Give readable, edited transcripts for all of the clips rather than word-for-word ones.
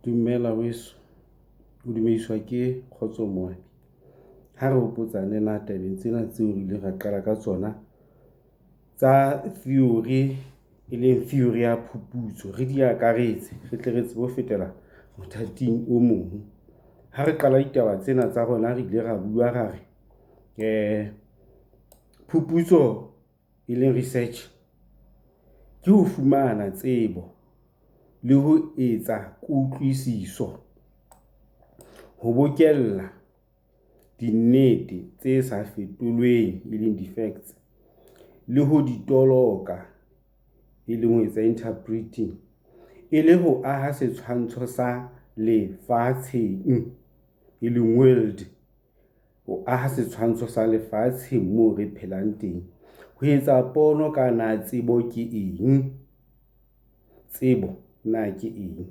Dumela weso, o dumeiswa ke Kgotso Moabi. Ha re hopotsane na tabeng tsena tseo re ile ra qala ka tsona tsa theory e leng theory ya phuputso, re di akaretse re tle re tsebe ho fetela mothating o mong. Ha re qala ditaba tsena tsa rona re ile ra bua ra re phuputso e leng research ke ho fumana tsebo le ho etsa kutlwisiso, ho bokella dinnete tse sa fetolweng e leng di-facts, le ho di toloka e leng ho etsa interpreting, e le ho aha setshwantsho sa lefatsheng e leng world, ho aha setshwantsho sa lefatshe moo re phelang teng, ho etsa pono ka na tsebo ke eng, tsebo na ke eng,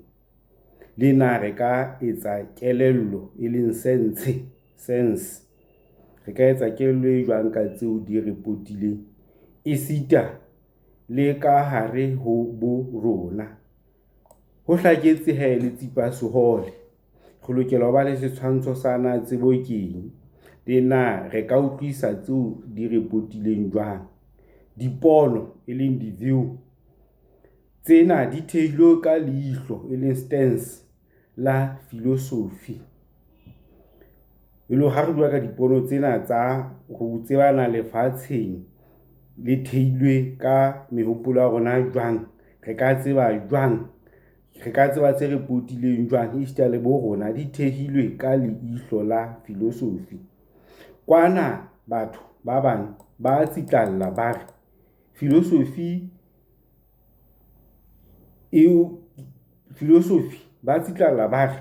le na re ka etsa kelello e leng sense, re ka etsa kelello e jwang ka tseo di repotileng, e sita le ka hare ho bo rona. Ho hlaketse he le tsipa sehole, re lokela ho ba le setshwantsho sa na tsebo ke eng, le na re ka utlwisa tseo di repotileng jwang. Dipono e leng di-view tsena di thehilwe ka leihlo e leng stance la philosophy. E le ha re bua ka dipono tsena tsa ho tsebana lefatsheng le thehilwe ka mehopolo ya rona jwang, re ka tseba jwang, re ka tseba tse repotileng jwang, e le bo rona di thehilwe ka leihlo la philosophy. Kwana batho ba bang ba tsitlalla ba re ba tsitlalla ba re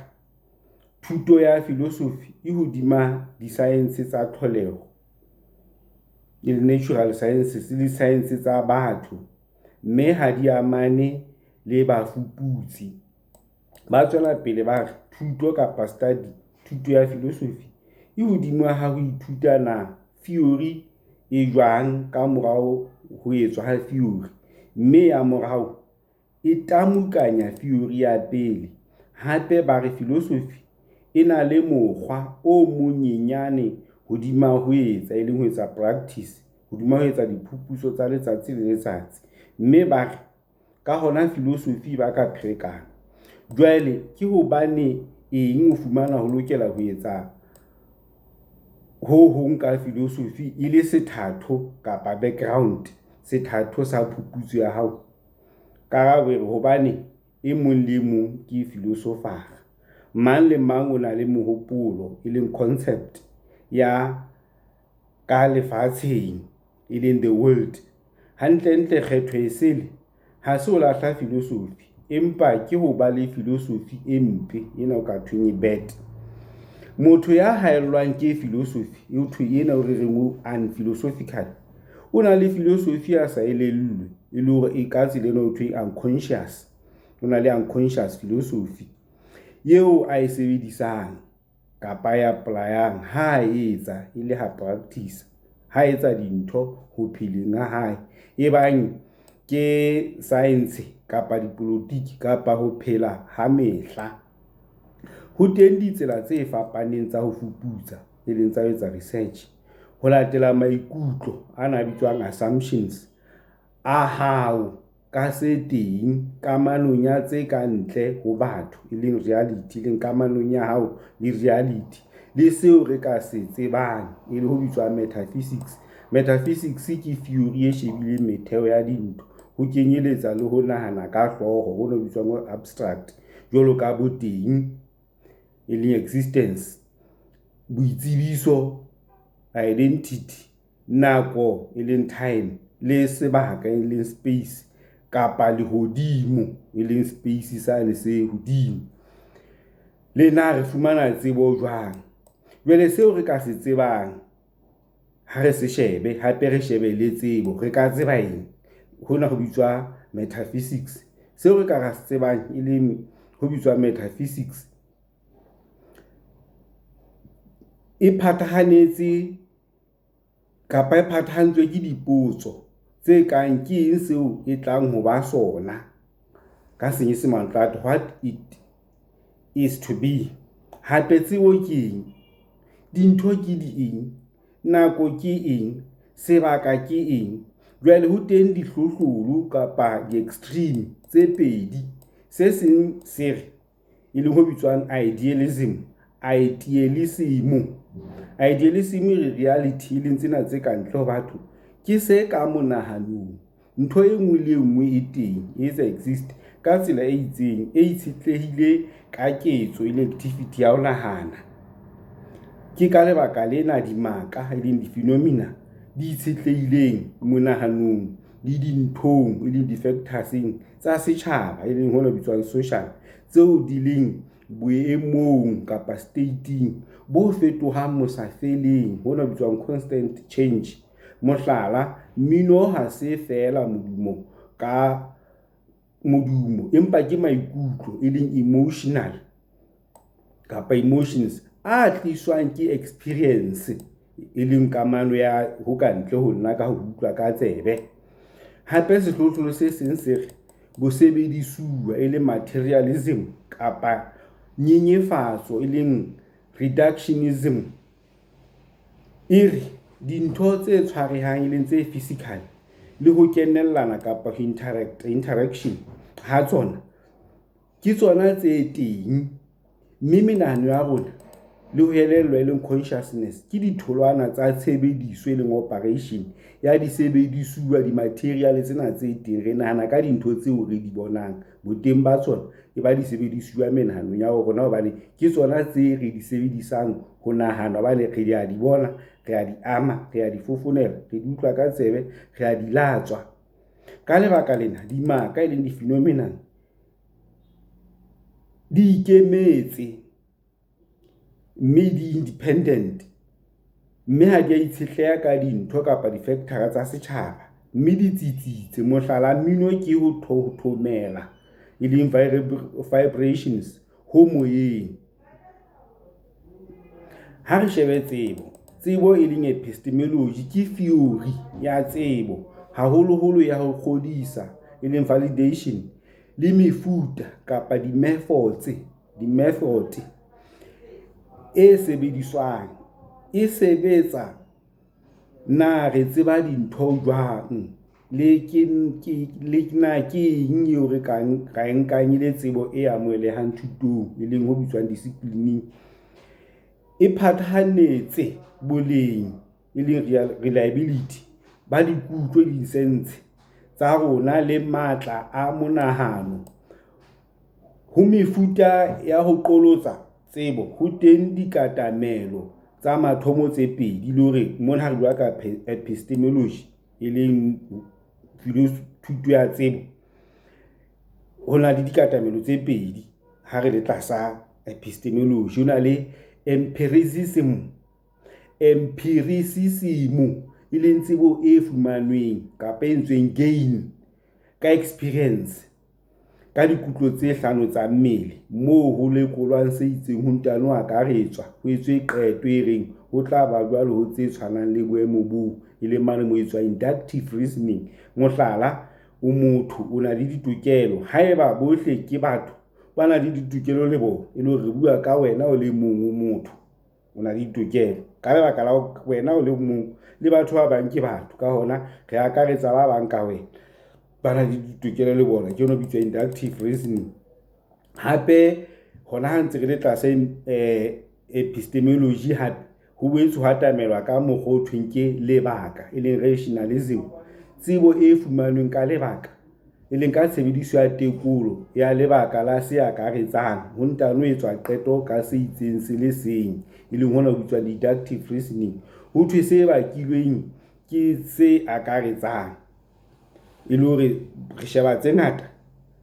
thuto ya philosophy e hodima di-science tsa tlholeho, le natural sciences le science tsa batho, mme ha di amane le bafuputsi. Ba tswela pele ba re thuto kapa study, thuto ya philosophy e hodima ha ho ithuta na theory e jwang ka morao ho etswa ha theory, mme ya morao e tamukanya theory ya pele. Hape ba re philosophy e na le mokgwa o monyenyane hodima ho etsa e leng ho etsa practice, hodima ho etsa diphuputso tsa letsatsi le letsatsi, mme ba re ka hona philosophy ba ka qhekana. Jwale ke hobane eng o fumana ho lokela ho etsa ho hong ka philosophy e le sethatho kapa background, sethatho sa phuputso ya hao? Karabo re hobane e mong le mong ke philosopher, mang le mang o na le mohopolo e leng concept ya ka lefatsheng e leng the world. Hantle kgetho e sele ha se o lahla philosophy, empa ke ho ba le philosophy e mpe ena o ka thweng bad. Motho ya haellwang ke philosophy e thwe ena o re reng unphilosophical, o na le philosophy a sa elellwe e le hore e ka tsela ena o thwe unconscious, o na le unconscious philosophy eo a e sebedisang kapa ya apply-ang ha etsa e le ha practice, ha etsa dintho ho pheleng ha hae, e bang ke science kapa dipolotiki kapa ho phela ha mehla. Ho teng ditsela tse fapaneng tsa ho fuputsa e leng tsa ho etsa research, ho latela maikutlo ana bitswang assumptions a hao ka se teng kamanong ya tse ka ntle ho batho e leng reality, leng kamanong ya hao le reality, le seo re ka se tsebang e le ho bitswa metaphysics. Metaphysics ke theory e shebileng metheo ya dintho, ho kenyeletsa le ho nahana ka hlooho, ho no bitswang abstract, jwalo ka boteng e leng existence, boitsebiso identity, nako e leng time, le sebaka e leng space, kapa lehodimo e leng space sane se hodimo. Le na re fumana tsebo jwang? Jwale seo re ka se tsebang ha re se shebe, hape re shebe le tsebo, re ka tseba eng? Hona ho bitswa metaphysics. Seo re ka ra se tsebang e leng ho bitswa metaphysics, e phathahanetse kapa e phathahantswe ke dipotso tse kang ke eng seo e tlang ho ba sona ka Senyesemane, what it is to be. Hape tsebo ke eng, dintho ke di eng, nako ke eng, sebaka ke eng. Jwale ho teng dihlohlolo kapa di-extreme tse pedi. Se seng se re e leng ho bitswang idealism, idealism re reality e leng tsena tse kantle ho batho ke se ka monahanong. Ntho e nngwe le nngwe e teng, e exist ka tsela e itseng, e itshetlehile ka ketso e le activity ya ho nahana. Ke ka lebaka lena dimaka e leng di-phenomena di itshetlehileng monahanong le dinthong e leng di-factorsing tsa setjhaba e leng hona bitswang social, tseo di leng boemong kapa stating bo fetohang mosafeleng, hona bitswang constant change. Mohlala, mmino ha se fela modumo ka modumo, empa ke maikutlo e leng emotional kapa emotions a tliswang ke experience e leng kamano ya ho kantle ho nna ka ho utlwa ka tsebe. Hape sehlohlolo se seng se re bosebedisuwa e leng materialism kapa nyenyefatso e leng reductionism. E re dintho tse tshwarehang e leng tse physical le ho kenellana kapa interaction ha tsona ke tsona tse teng, mme menahano ya rona le ho elellwa e leng consciousness ke ditholwana tsa tshebediso e leng operation ya disebedisuwa, di-material tsena tse teng. Re nahana ka dintho tseo re di bonang, boteng ba tsona e ba disebedisuwa menahanong ya rona, hobane ke tsona tse re di sebedisang ho nahana, hobane re di a di bona, re a di ama, re a di fofonela, re di utlwa ka tsebe, re a di latswa. Ka lebaka lena dimaka e leng di-phenomenon di ikemetse mme di-independent, mme ha di a itshetleha ka dintho kapa di-factor tsa setjhaba, mme di tsitsitse. Mohlala, mmino ke ho thothomela e leng vibrations ho moyeng. Ha re shebe tsebo e leng epistemology ke theory ya tsebo, haholoholo ya ho kgodisa e leng validation, le mefuta kapa di-method e sebediswang. E sebetsa na re tseba dintho jwang, le ke eng eo re ka nkang le tsebo e amohelehang thutong e leng ho bitswang discipline. E phathanetse boleng e leng reliability ba dikutlo, di-sense tsa rona le matla a monahano. Ho mefuta ya ho qolotsa tsebo ho teng dikatamelo tsa mathomo tse pedi, le hore mona ha re bua ka epistemology e leng thuto ya tsebo, ho na le dikatamelo tse pedi. Ha re le tlasa epistemology, ho na le empiricism e leng tsebo e fumanweng kapa e entsweng gain ka experience, ka dikutlo tse hlano tsa mmele, moo ho lekolwang se itseng ho ntano akaretswa, ho etswe qeto e reng ho tla ba jwalo ho tse tshwanang le boemo boo, e leng mane mo etswa inductive reasoning. Mohlala, o motho o na le ditokelo, haeba bohle ke batho ba na le ditokelo le bona, e le hore re bua ka wena o le mong, o motho o na le ditokelo ka lebaka la wena o le mong, le batho ba bang ke batho, ka hona re akaretsa ba bang ka wena, ba na le ditokelo le bona, ke yona bitswa inductive reasoning. Hape hona ha ntse re le tlasa epistemology, hape ho boetse ho atamelwa ka mokgwa o thweng ke lebaka e leng rationalism, tsebo e fumanweng ka lebaka e leng ka tshebediso ya tekolo ya lebaka la se akaretsang, ho ntano etswa qeto ka se itseng se le seng, e leng hona ho bitswa deductive reasoning. Ho thwe se bakilweng ke se akaretsang, e le hore re sheba tse ngata,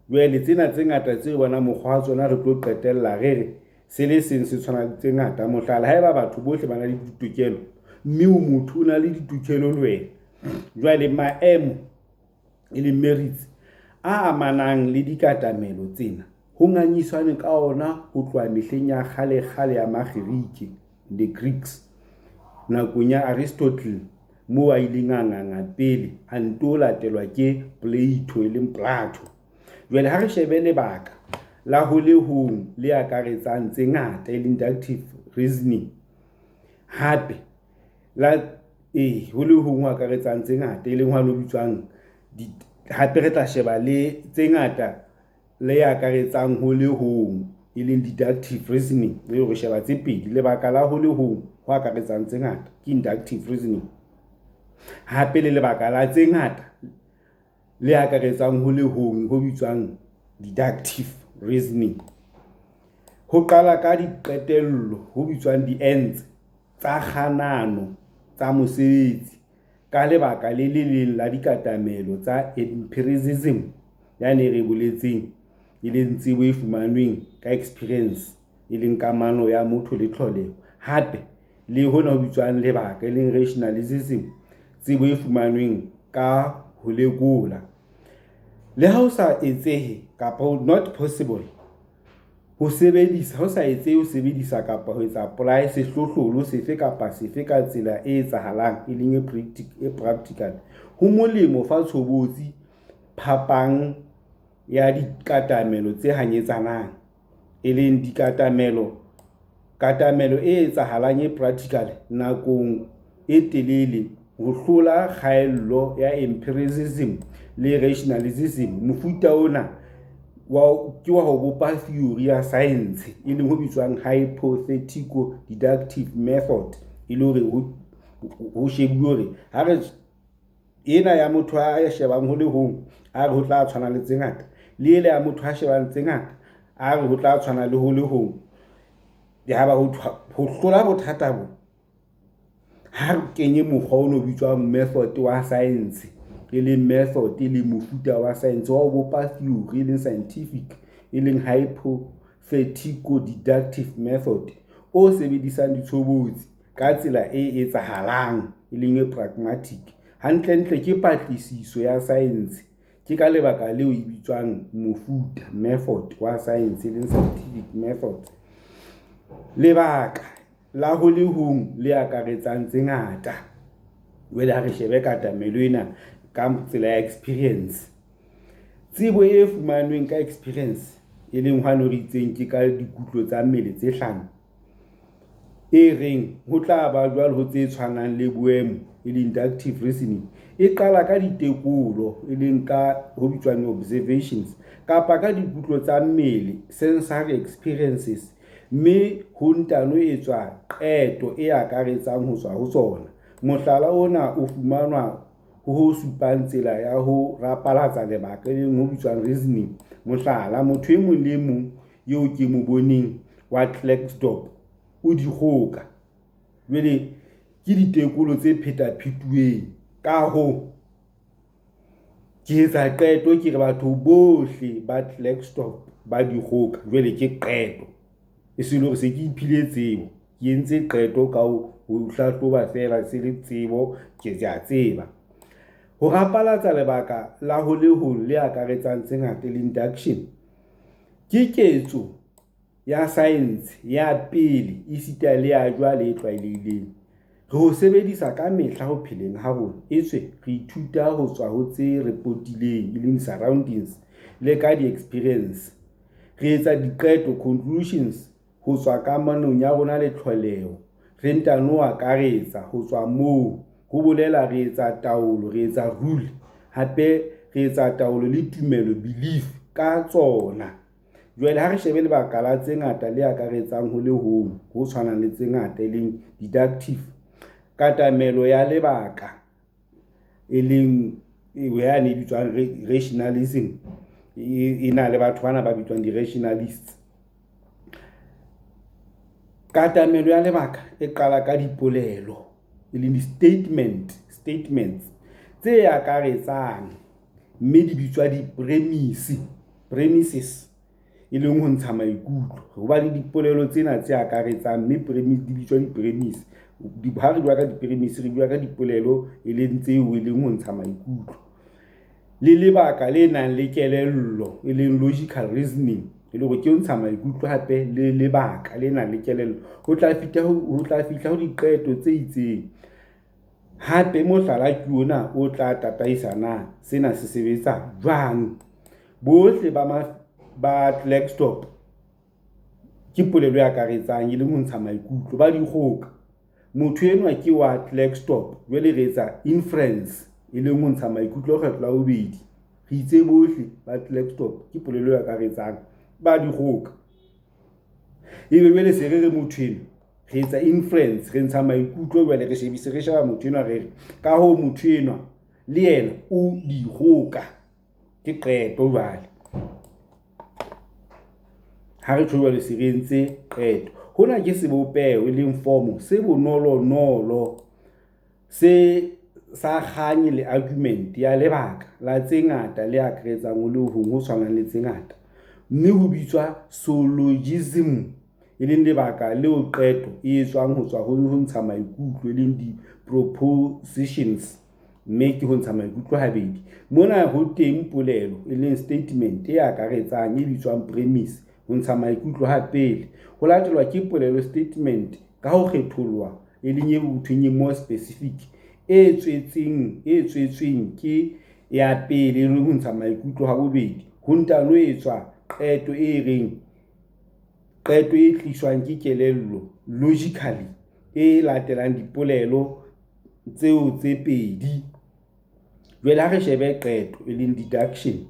jwale tsena tse ngata tse bona mokgwa wa tsona re tlo qetella re re se le seng se tshwana tse ngata. Mohlala, haeba batho bohle ba na le ditokelo, mme o motho o na le ditokelo le wena, jwale maemo e leng merits a amanang le dikatamelo tsena ho ngangiswane ka ona ho tloha mehleng ya kgale ya Makgirike, the Greeks, nakong ya Aristotle, moo a ileng a nganga pele a nto latelwa ke Plato e leng Plato. Jwale ha re shebe lebaka la ho le hong le akaretsang tse ngata inductive reasoning. Hape la ho le hong ho akaretsang tse ngata leng hwa lo bitswang hape re tla sheba le tse ngata le akaretsang ho le hong leng deductive reasoning. Re sheba tse pedi, lebaka la ho le hong ho akaretsang tse ngata ke inductive reasoning, hape le lebaka la tse ngata le akaretsang ho le hong ho bitswang deductive reasoning. Ho qala ka diqetello ho bitswang di-ends tsa kganano tsa mosebetsi ka lebaka le leng la dikatamelo tsa empiricism yane re boletseng leng tsebo e fumanweng ka experience leng kamano ya motho le tlholeho. Hape le hona ho bitswang lebaka leng rationalism, tsebo e fumanweng ka ho lekola. Le ha o sa etsehe kapa not possible ho sebedisa, ho sa etsehe ho sebedisa kapa ho etsa apply sehlohlolo sefe kapa sefe ka tsela e etsahalang leng e practical, ho molemo fa tshobotsi phapang ya dikatamelo tse hanyetsanang leng katamelo e etsahalang e practical nakong e telele ho hlola kgaello ya empiricism le rationalism. Mofuta ona ke wa ho bopa theory ya science leng ho bitswang hypothetical deductive method, le hore ho shebuwe hore ha re ena ya motho a shebang ho le hong a re ho tla tshwana le tse ngata, le ile ya motho a shebang tse ngata a re ho tla tshwana le ho le hong. Ha ba ho hlola bothata bo, ha re kenye mokgwa ono bitswang method wa science leng method le mofuta wa science wa ho bopa theory leng scientific leng hypothetical deductive method o sebedisang ditshobotsi ka tsela e etsahalang leng e pragmatic. Hantle ke patlisiso ya science, ke ka lebaka leo e bitswang mofuta method wa science leng scientific method. Lebaka la ho le hong le akaretsang tse ngata, wele ha re shebe katamelo ena ka tsela ya experience. Tsebo e fumanweng ka experience leng hwane re itseng ke ka dikutlo tsa mmele tse hlano, e reng ho tla ba jwale ho tse tshwanang le boemo inductive reasoning e qala ka ditekolo leng ka ho bitswang observations kapa ka dikutlo tsa mmele sensory experiences, mme ho ntano etswa qeto e akaretsang ho tswa ho tsona. Mohlala ona o fumanwa ho supang tsela ya ho rapalatsa lebaka leng ho bitswang reasoning. Mohlala, motho e mong le mong eo ke mo boneng wa Klerksdorp o dikgoka, jwale ke ditekolo tse phetaphetuweng. Ka ho ke etsa qeto ke re batho bohle ba Klerksdorp ba dikgoka, jwale ke qeto e se le hore se ke iphile tsebo, ke entse qeto ka ho hlahloba fela se le tsebo ke tsa tseba. Ho rapalatsa lebaka la ho le hong le akaretsang tse ngata le induction ke ketso ya science ya pele e sita le ya jwale e tlwaelehileng. Re ho sebedisa ka mehla ho pheleng ha rona, etswe re ithuta ho tswa ho tse re potileng leng surroundings le ka di-experience. Re etsa diqeto conclusions ho tswa kamanong ya rona le tlholeho, re ntano akaretsa ho tswa moo, ho bolela re etsa taolo, re etsa rule, hape re etsa taolo le tumelo belief ka tsona. Jwale ha re shebe lebaka la tse ngata le akaretsang ho le hong ho tshwanang le tse ngata leng deductive, katamelo ya lebaka leng yane bitswang rationalism e na le batho bana ba bitswang di-rationalists. Katamelo ya lebaka e qala ka dipolelo leng di-statements tse akaretsang, mme di bitswa premises e leng ho ntsha maikutlo. Ho ba le dipolelo tsena tse akaretsang, mme di bitswa di-premise. Ha re bua ka di-premise re bua ka dipolelo e leng tseo e leng ho ntsha maikutlo. Le lebaka le nang le kelello e leng logical reasoning, e le hore ke ho ntsha maikutlo hape le lebaka le nang le kelello ho tla fihla ho diqeto tse itseng. Hape mohlala ke ona o tla tataisa na sena se sebetsa jwang. Bohle ba Klerksdorp ke polelo ya akaretsang e leng ho ntsha maikutlo ba dikgoka. Motho enwa ke wa Klerksdorp, jwale re etsa inference e leng ho ntsha maikutlo kgetlo la bobedi. Re itse bohle ba Klerksdorp ke polelo ya akaretsang ba dikgoka. Ebe jwale se re motho enwa re etsa inference, re ntsha maikutlo, jwale re sheba motho enwa re ka ho motho enwa le yena o dikgoka. Ke qeto jwale ha re tjho jwale se re entse qeto. Hona ke sebopeho e leng form se bonolonolo se sa kganye le argument ya lebaka la tse ngata le akaretsang ho le hong ho tshwanang le tse ngata, mme ho bitswa syllogism e leng lebaka leo qeto e etswang ho tswa ho ntsha maikutlo e leng di-propositions, mme ke ho ntsha maikutlo habedi. Mona ho teng polelo e leng statement e akaretsang e bitswang premise, ho ntsha maikutlo ha pele ho latelwa ke polelo statement ka ho kgethollwa e leng e bothweng more specific e tswetsweng ke ya pele e leng ho ntsha maikutlo ha bobedi. Ho ntano etswa qeto e reng qeto e tliswang ke kelello logically e latelang dipolelo tseo tse pedi. Jwale ha re shebe qeto e leng deduction,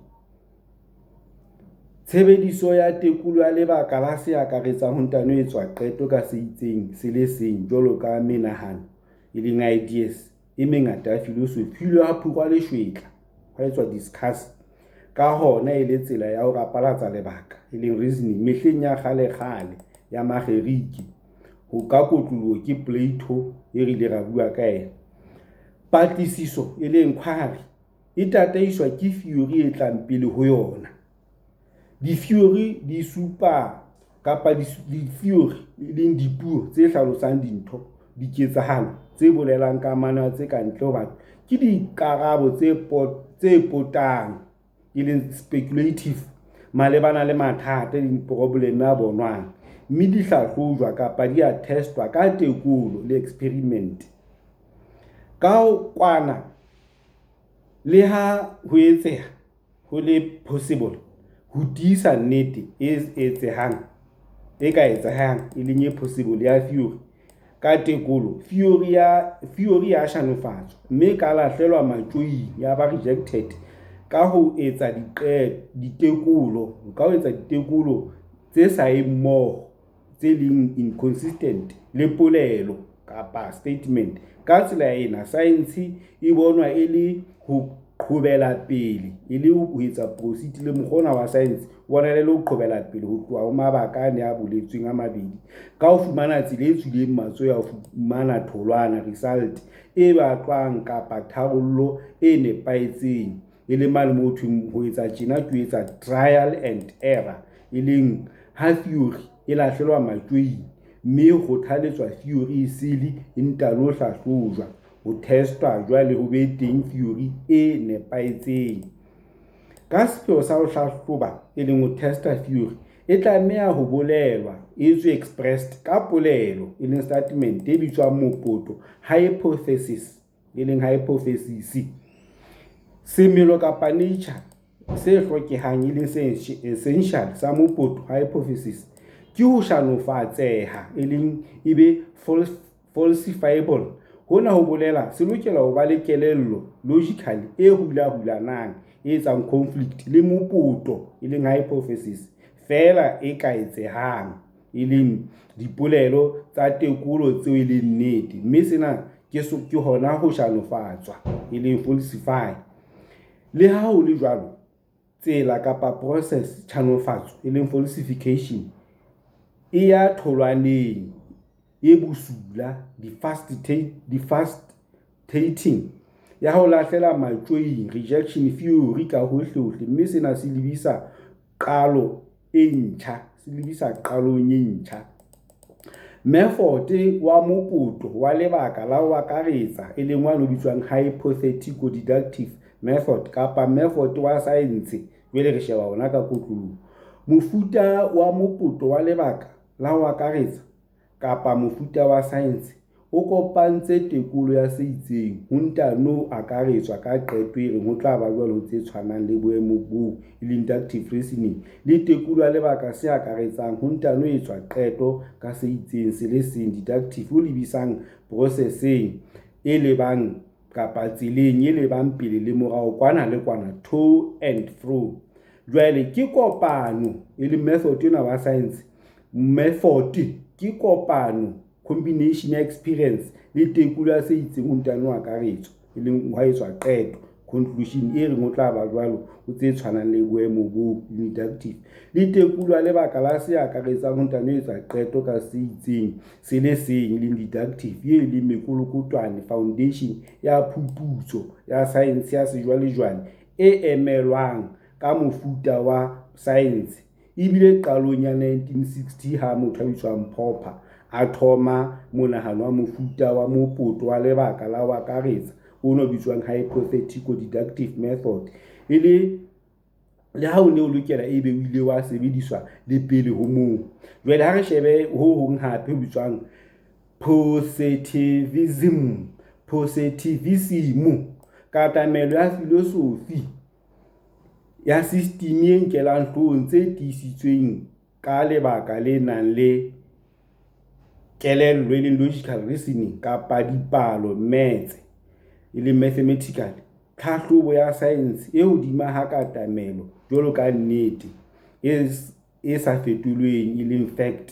tshebediso ya tekolo ya lebaka la se akaretsang ho ntano etswa qeto ka se itseng se le seng jwalo ka menahano e leng ideas e mengata ya philosophy le ha phukwa le shwetla ha etswa discuss. Ka hona e le tsela ya ho rapalatsa lebaka e leng reasoning mehleng ya kgale ya Makgeriki, ho ka kotloloha ke Plato e rile ra bua ka ena. Patlisiso e leng inquiry e tataiswa ke theory e tlang pele ho yona. Di-theory di supa kapa di-theory e leng dipuo tse hlalosang dintho, diketsahalo tse bolelang kamano tse kantle ho batho ke dikarabo tse potang e leng speculative malebana le mathata le problem a bonwang, mme di hlahlojwa kapa di a testwa ka tekolo le experiment. Ka ho kwana le ha ho etseha ho le possible ho tiisa nnete e ka etsahang e leng e possible ya theory ka tekolo, theory ya shanofatswa mme ka lahlelwa matjoing ya ba rejected ka ho etsa ditekolo tse sa mmoho tse leng inconsistent le polelo kapa statement. Ka tsela ena science e bonwa e le ho qhobela pele e le ho etsa proceed le mokgona wa science bona le ho qhobela pele ho tloha ho mabaka a ne a boletsweng a mabedi ka ho fumana tsela e tswileng matsoho ya ho fumana tholwana result e batlwang kapa tharollo e nepahetseng e le mane mo thweng ho etsa tjena ke etsa trial and error e leng ha theory e lahlelwa matjoing mme ho kgothaletswa theory e sele e ntano hlahlojwa ho testwa jwale ho be teng theory e nepahetseng. Ka sepheo sa ho hlahloba e leng ho testa theory e tlameha ho bolelwa e tswe expressed ka polelo e leng statement e bitswang mopoto hypothesis e leng hypothesis. Semelo kapa nature se hlokehang e leng se essential sa mopoto hypothesis ke ho shanofatseha e leng ebe falsifiable. Hona ho bolela se lokela ho ba le kelello logically e hulahulanang e etsang conflict le mopoto e leng hypothesis fela e ka etsehang e leng dipolelo tsa tekolo tseo e leng nnete, mme sena ke hona ho shanofatswa e leng falsify. Le ha ho le jwalo, tsela kapa process tshanofatso e leng falsification e ya tholwaneng e bosula devastating ya ho lahlela matjoing rejection theory ka hohle, mme sena se lebisa qalong e ntjha. Method wa mopoto wa lebaka la ho akaretsa e leng wa no bitswang hypothetical deductive method kapa method wa science. Jwale re sheba ona ka kotloloho. Mofuta wa mopoto wa lebaka la ho akaretsa kapa mofuta wa science o kopantse tekolo ya se itseng ho ntano akaretswa ka qeto e reng ho tla ba jwalo tse tshwanang le boemo boo inductive reasoning le tekolo ya lebaka se akaretsang ho ntano etswa qeto ka se itseng se le seng deductive ho lebisang processing e lebang kapa tseleng e lebang pele le morao kwana le kwana to and fro. Jwale ke kopano e le method ena wa science method ke kopano combination ya experience le tekolo ya se itseng ho ntano akaretswa e leng ho etswa qeto conclusion e reng ho tla ba jwalo o tse tshwanang le boemo bo inductive le tekolo ya lebaka la se akaretsang ho ntano etswa qeto ka se itseng se le seng le deductive e le mekolokotwane foundation ya phuputso ya science ya sejwalejwale e emelwang ka mofuta wa science ebile qalong ya 1960 ha motho a bitswang Popper a thoma monahano wa mofuta wa mopoto wa lebaka la ho akaretsa ono bitswang hypothetical deductive method le ha o ne o lokela ebe o ile wa sebediswa le pele ho moo. Jwale ha re shebe ho hong hape ho bitswang positivism katamelo ya filosofi ya system e nkelang hloohong tse tiisitsweng ka lebaka le nang le kelello e leng logical reasoning kapa dipalo maths e leng mathematical tlhahlobo ya science e hodima ha katamelo jwalo ka nnete e sa fetolweng e leng fact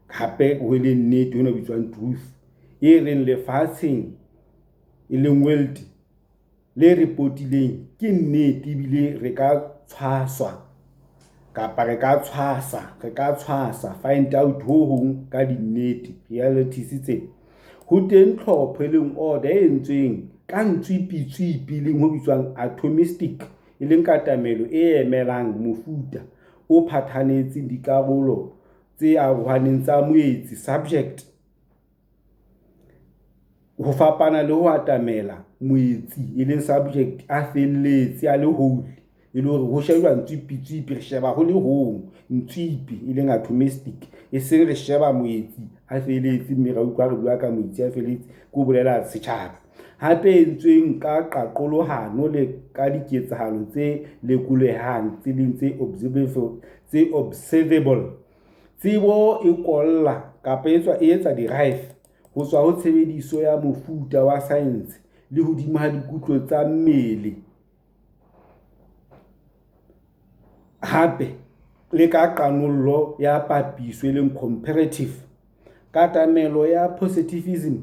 hape ho le nnete hona bitswang truth e reng lefatsheng e leng world le reportileng ke nnete ebile re ka tshwaswa kapa re ka tshwasa find out ho hong ka dinnete realities tse ho teng tlhopho e leng order e entsweng ka ntswipitswipi leng ho bitswang atomistic e leng katamelo e emelang mofuta o phathanetseng dikarolo tse arohaneng tsa moetsi subject ho fapana le ho atamela moetsi e leng subject a felletse a le whole e le hore ho sheba ntswipitswipi re sheba ho le hong ntswipi e leng atomistic e seng re sheba moetsi a felletse mme ra utlwa re bua ka moetsi a felletse go bolela setjhaba hape entsweng ka qaqolohano le ka diketsahalo tse lekolehang tse ding tse observable tsebo e kolla kapa e etsa derive ho tswa ho tshebediso ya mofuta wa science le hodima dikutlo tsa mmele hape le ka qanollo ya papiso e leng comparative katamelo ya positivism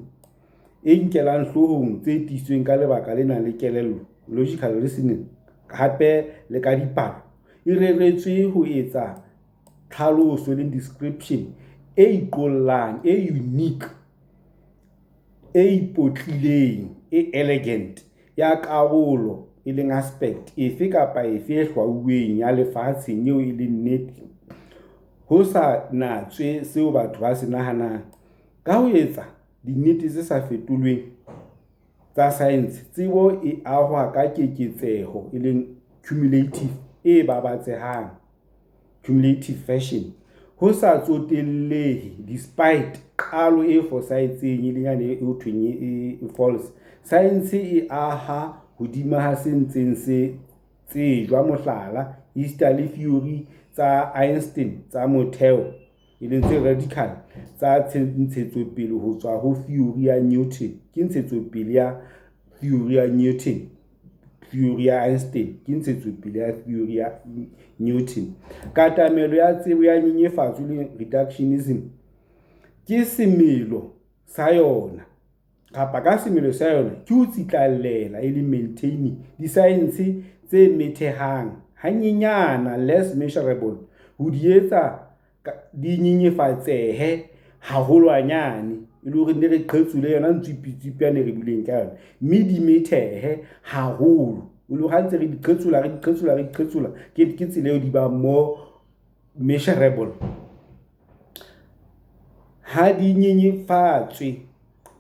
e nkelang hlohong tse tiisweng ka lebaka le nang le kelello logical reasoning hape le ka dipalo e reretswe ho etsa tlhaloso le description e iqollang e unique e ipotlileng e elegant ya karolo e leng aspect efe kapa efe e hlwauweng ya lefatsheng eo e leng nnete ho sa natswe seo batho ba se nahanang ka ho etsa dinnete tse sa fetolweng tsa science tsebo e ahwa ka keketseho e leng cumulative e babatsehang cumulative fashion ho sa tsotellehe despite qalo e fosahetseng e leng yane e hothweng e false science e aha hodima ha se ntseng se tsejwa mohlala history theory tsa Einstein tsa motheo e leng tse radical tsa ntshetsopele ho tswa ho theory ya Newton ke ntshetsopele ya theory ya Newton theory ya Einstein ke ntshetsopele ya theory ya Newton katamelo ya tsebo ya nyenyefatso le reductionism ke semelo sa yona kapa ka semelo sa yona ke ho tsitlallela e le maintaining di-science tse methehang hanyenyana less measurable ho di etsa di nyenyefatsehe haholwanyane e le hore ne re qhetsule yona ntswipitswipi ya ne re bileng ka yona mme di methehe haholo o le ha ntse re di qhetsula ke tsela eo di ba more measurable ha di nyenyefatswe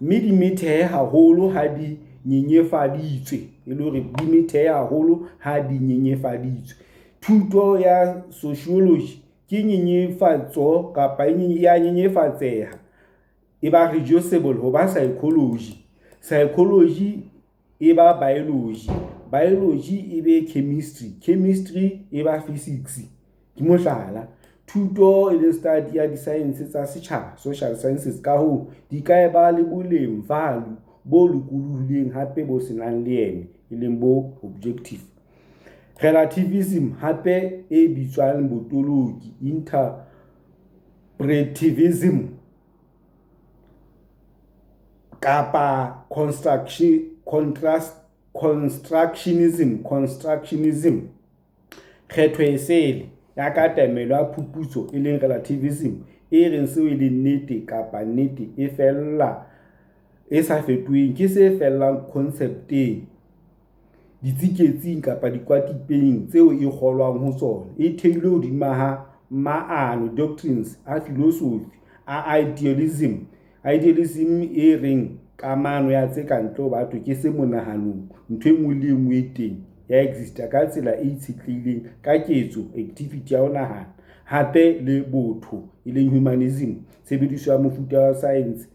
mme di methehe haholo ha di nyenyefaditswe e le hore di methehe haholo ha di nyenyefaditswe. Thuto ya sociology ke nyenyefatso kapa ya nyenyefatseha e ba reducible ho ba psychology e ba biology, e be chemistry e ba physics. Ke mohlala, thuto e le study ya di-science tsa setjhaba, social sciences, ka ho di ka e ba le boleng value bo lokolohileng hape bo senang leeme, e leng bo objective. Relativism hape e bitswang botoloki, interpretivism kapa constructionism, kgetho e sele ya katamelo ya phuputso e leng relativism, e reng seo e leng nnete kapa nnete e fella e sa fetoheng ke se fellang concepteng, ditsiketsing kapa dikwatipeng tseo e kgolwang ho tsona, e theilwe hodima ha maano, doctrines a philosophy a idealism e reng kamano ya tse kantle ho batho ke se monahanong ntho e nngwe le nngwe e teng ya exista ka tsela e itshetlehileng ka ketso, activity ya ho nahana, hape le botho e leng humanism, tshebediso ya mofuta wa science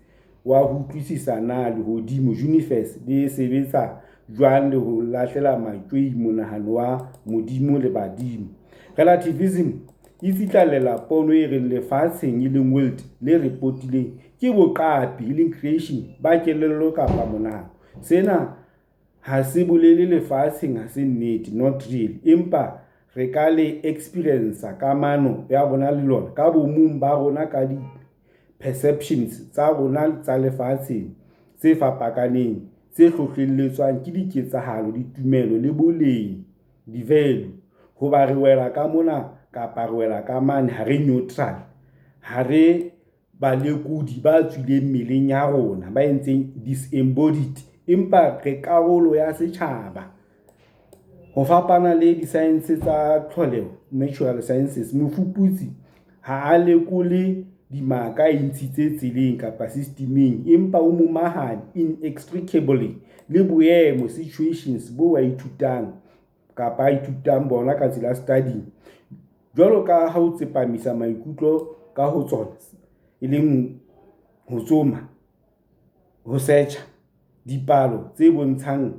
wa ho utlwisisa na lehodimo, universe, le sebetsa jwang le ho lahlela matjwei monahano wa modimo le badimo. Relativism e tsitlallela pono e reng lefatsheng e leng world le reportileng ke boqapi e leng creation ba kelello kapa monahano. Sena ha se bolele lefatsheng ha se nnete, not real, empa re ka le experience kamano ya rona le lona ka bomong ba rona ka di perceptions tsa rona tsa lefatsheng tse fapakaneng, tse hlohlelletswang ke diketsahalo, ditumelo le boleng, di-value. Ho ba re wela ka mona kapa re wela ka mane, ha re neutral, ha re balekodi ba tswileng mmeleng ya rona ba entseng disembodied, empa re karolo ya setjhaba. Ho fapana le di-science tsa tlholeho, natural sciences, mofuputsi ha a lekole dimaka e ntshitse tseleng kapa systeming, empa o momahane inextricably le boemo, situations bo wa ithutang kapa ithutang bona ka tsela study, jwalo ka ha o tsepamisa maikutlo ka ho tsona, e leng ho tsoma, ho search dipalo tse bontshang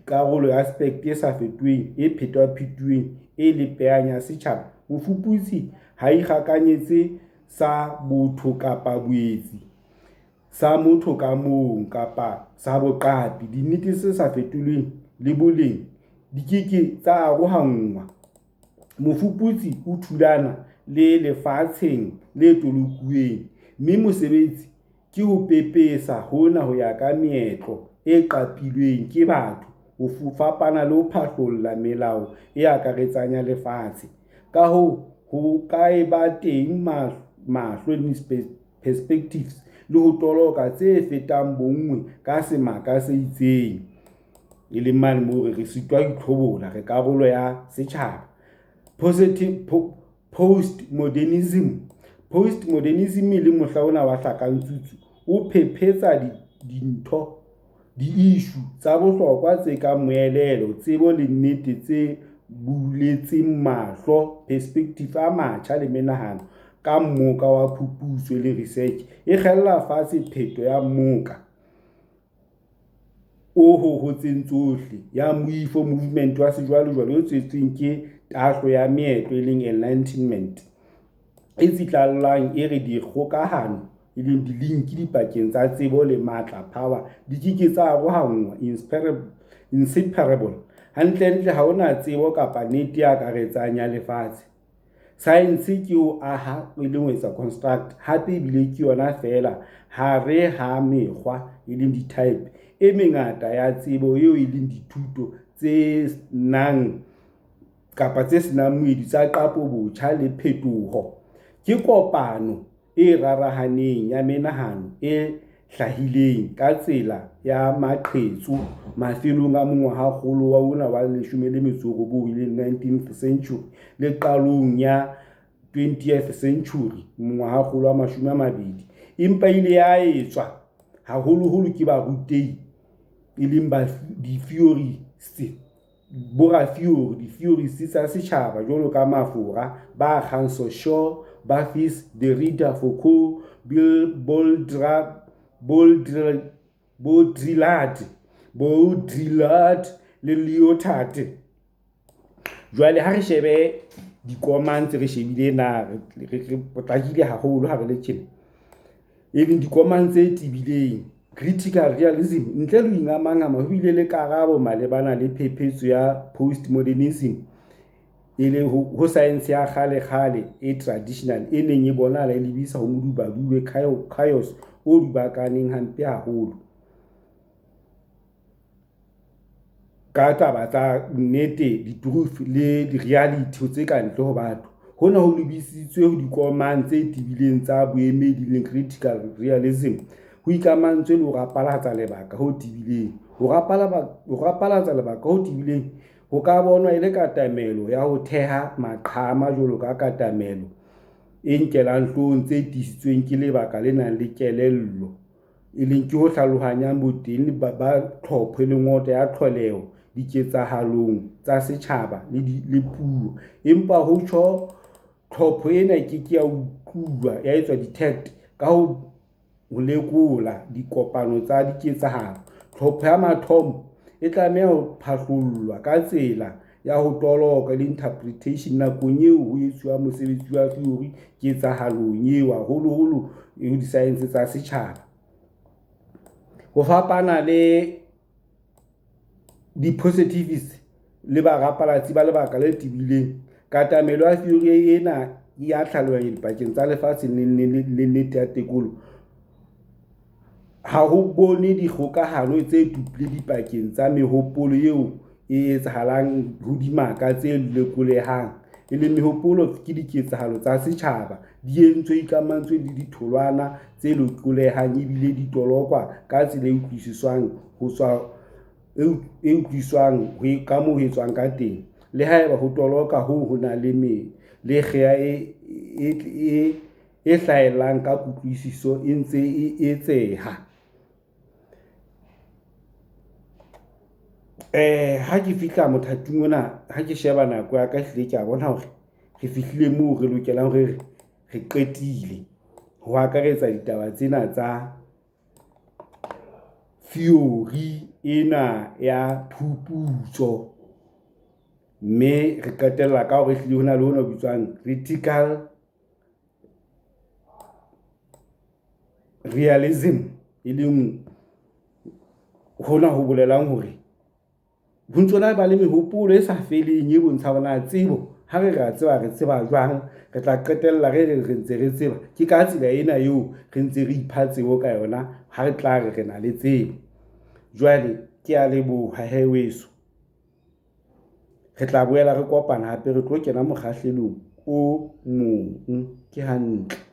karolo ya aspect e sa fetoheng, e phetwa-phetuweng, e lepehang ya setjhaba. Mofuputsi ha ikgakanyetse sa botho kapa boetsi, sa motho ka mong kapa sa boqapi, dinnete se sa fetolweng le boleng di keke tsa arohanngwa. Mofuputsi o thulana le lefatsheng le tolokuweng, mme mosebetsi ke ho pepesa hona ho ya ka meetlo e qapilweng ke batho, ho fapana le ho phahlolla melao e akaretsang ya lefatshe. Ka hoo, ho ka e ba teng mahlo perspectives le ho toloka tse fetang bonngwe ka semaka se itseng, e leng mane moo re sitwa itlhobola re karolo ya setjhaba. Postmodernism le mohla ona wa hlakantsutsu o phephetsa dintho, di-issue tsa bohlokwa tse ka moelelo, tsebo le nnete tse buletseng mahlo, perspective a matjha le menahano ka mmoka wa phuputso le research e kgella fatshe pheto ya mmoka o hohotseng tsohle ya moifo, movement wa sejwalejwale o tswetsweng ke tahlo ya meetlo e leng enlightenment, e tsitlallang e re dikgokahano e leng di-link dipakeng tsa tsebo le matla, power, di keke tsa arohanngwa, inseparable. Hantlentle ha hona tsebo kapa nnete ya akaretsang ya lefatshe. Science ke o aha e leng ho etsa construct, hape ebile ke yona fela ha re ha mekgwa e leng di-type e mengata ya tsebo eo e leng dithuto tse nang kapa tse senang moedi tsa qapo botjha le phetoho. Ke kopano e rarahaneng ya menahano e hlahileng ka tsela ya maqhetsu mafelong a mongwahakgolo wa ona wa 19 le 19th century le qalong ya 20th century, mongwahakgolo wa 20, empa ile ya etswa haholoholo ke barutehi e leng di-theorists tsa setjhaba jwalo ka Mafura, ba Kgang Shaw, Buffis, Derrida, Foucault, Boldra, Baudrillard le Lyotard. Jwale ha re shebe dikomang tse re shebile na re potlakile haholo ha re le tjena, e leng dikomang tse tibileng, critical realism ntle le ho ingamangama ho bile le karabo malebana le phephetso ya postmodernism e le ho science ya kgale e traditional e neng e bonahala e lebisa ho modubadube chaos o dubakaneng hampe haholo ka taba tsa nnete, di-truth le di-reality tse ka ntle ho batho. Hona ho lebisitswe ho dikomang tse tibileng tsa boemedi le critical realism, ho ikamantswe le ho rapalatsa lebaka ho tibileng. Ho rapalatsa lebaka ho tibileng ho ka bonwa e le katamelo ya ho theha maqhama jwalo ka katamelo e nkelang hloohong tse tiisitsweng ke lebaka le nang le kelello, e leng ke ho hlalohanyang boteng ba tlhopho le ngota ya tlholeho diketsahalong tsa setjhaba le puo. Empa ho tjho tlhopho ena ke ya utlwa ya etswa detect ka ho lekola dikopano tsa diketsahalo. Tlhopho ya mathomo e tlameha ho phatlollwa ka tsela ya ho toloka le interpretation nakong eo ho etsuwa mosebetsi wa theory ketsahalong eo, haholoholo ho di-science tsa setjhaba. Ho fapana le di-positivists le barapalatsi ba lebaka le tibileng, katamelo ya theory ena ya tlhalohanya dipakeng tsa lefatshe le nnete ya tekolo. Ha ho bone dikgokahano tse tupleng dipakeng tsa mehopolo eo e etsahalang ho dimaka tse lekolehang, e leng mehopolo ke diketsahalo tsa setjhaba di entswe ikamantswe le ditholwana tse lekolehang ebile di tolokwa ka tsela e utlwisiswang ka moo ho etswang ka teng, le haeba ho toloka ho na le kgea e hlahellang ka kutlwisiso e ntse e etseha. Ha ke fihla mothating ona, ha ke sheba nako ya ka hlile ke a bona hore re fihlile moo re lokelang hore re qetile ho akaretsa ditaba tsena tsa theory ena ya phuputso, mme re qetella ka hore hlile hona le hona bitswang critical realism, e leng hona ho bolelang hore ho ntsona ba le mehopolo e sa feleng e bontsha bona tsebo. Ha re tseba jwang, re tla qetella re ntse re tseba ke ka tsela ena eo re ntse re ipha tsebo ka yona ha re tla re na le tsebo. Jwale ke a leboha weso, re tla boela re kopana hape, re tlo kena mokgahlelong o mong. Ke hantle.